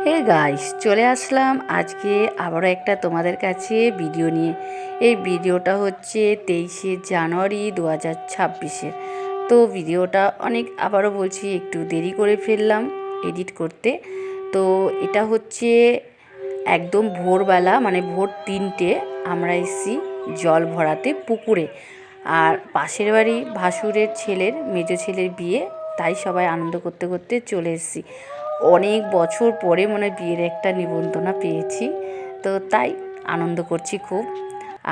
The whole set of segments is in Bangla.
হে গাইস, চলে আসলাম আজকে আবারও একটা তোমাদের কাছে ভিডিও নিয়ে। এই ভিডিওটা হচ্ছে 23শে জানুয়ারি 2026-এর। তো ভিডিওটা আবারও বলছি, একটু দেরি করে ফেললাম এডিট করতে। তো এটা হচ্ছে একদম ভোরবেলা, মানে ভোর 3টে আমরা এসেছি জল ভরাতে পুকুরে। আর পাশের বাড়ি ভাসুরের ছেলের, মেজো ছেলের বিয়ে, তাই সবাই আনন্দ করতে করতে চলে এসেছি। অনেক বছর পরে মনে বিয়ের একটা নিমন্ত্রণা পেয়েছি, তো তাই আনন্দ করছি খুব।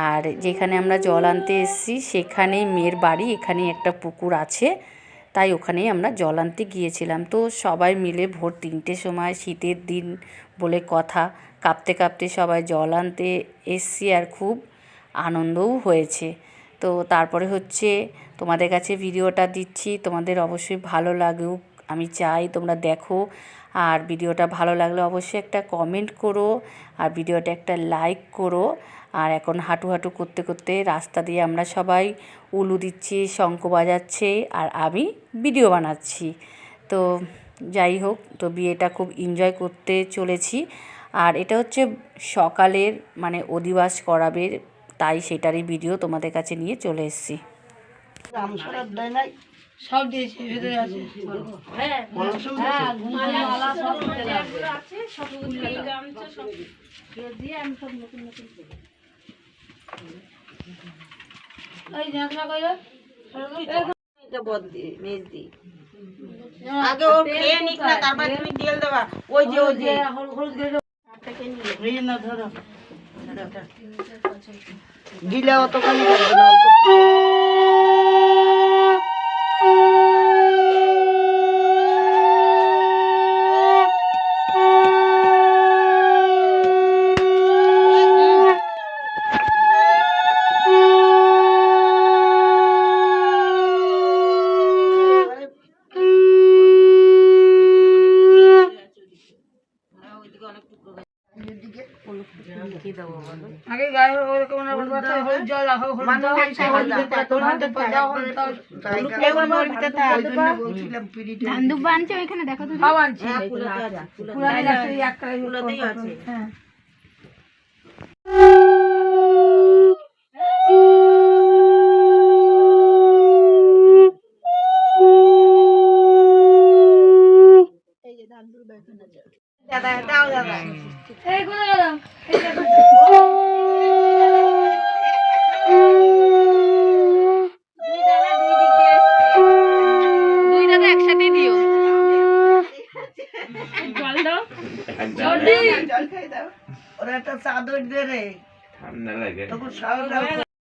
আর যেখানে আমরা জল আনতে এসেছি সেখানেই মেয়ের বাড়ি, এখানেই একটা পুকুর আছে, তাই ওখানেই আমরা জল আনতে গিয়েছিলাম। তো সবাই মিলে ভোর 3টের সময়, শীতের দিন বলে কথা, কাঁপতে কাঁপতে সবাই জল আনতে এসেছি, আর খুব আনন্দও হয়েছে। তো তারপরে হচ্ছে তোমাদের কাছে ভিডিওটা দিচ্ছি, তোমাদের অবশ্যই ভালো লাগুক আমি চাই, তোমরা দেখো। আর ভিডিওটা ভালো লাগলে অবশ্যই একটা কমেন্ট করো, আর ভিডিওটা একটা লাইক করো। আর এখন হাঁটু হাঁটু করতে করতে রাস্তা দিয়ে আমরা সবাই উলু দিচ্ছি, শঙ্খ বাজাচ্ছে, আর আমি ভিডিও বানাচ্ছি। তো যাই হোক, তো বিয়েটা খুব এনজয় করতে চলেছি। আর এটা হচ্ছে সকালের, মানে অধিবাস করাবে, তাই সেটারই ভিডিও তোমাদের কাছে নিয়ে চলে এসেছি। সব দিয়েছি, ভিতরে আছে। হ্যাঁ হ্যাঁ, মালা সব আছে, সব ফুল গামছা সব দিয়ে আমি সব নতুন নতুন করি। এই ঝাঁকড়া কইরা এটা বদ্দি মেজদি আগে ও খেয়ে নিক না, তারপর তুমি তেল দেবা। ওই যে হলুদ দিয়ে আটাকে নিয়ে না, ধরো গিলা অতখানি লাগবে না, অল্প। আগে গায়ে ওরকম হলুদ জল রাখো, হলুদ দাও, ধানদুব্বা আনছে ওইখানে, দেখো তো সব আনছি। হ্যাঁ দাদা দাও, দাদা এইগুলো দাও। দুই দাদা একসাথে দিও। জল দাও, জল খাই দাও। ওরা একটা চাদর দে রে, ঠান্ডা লাগে তখন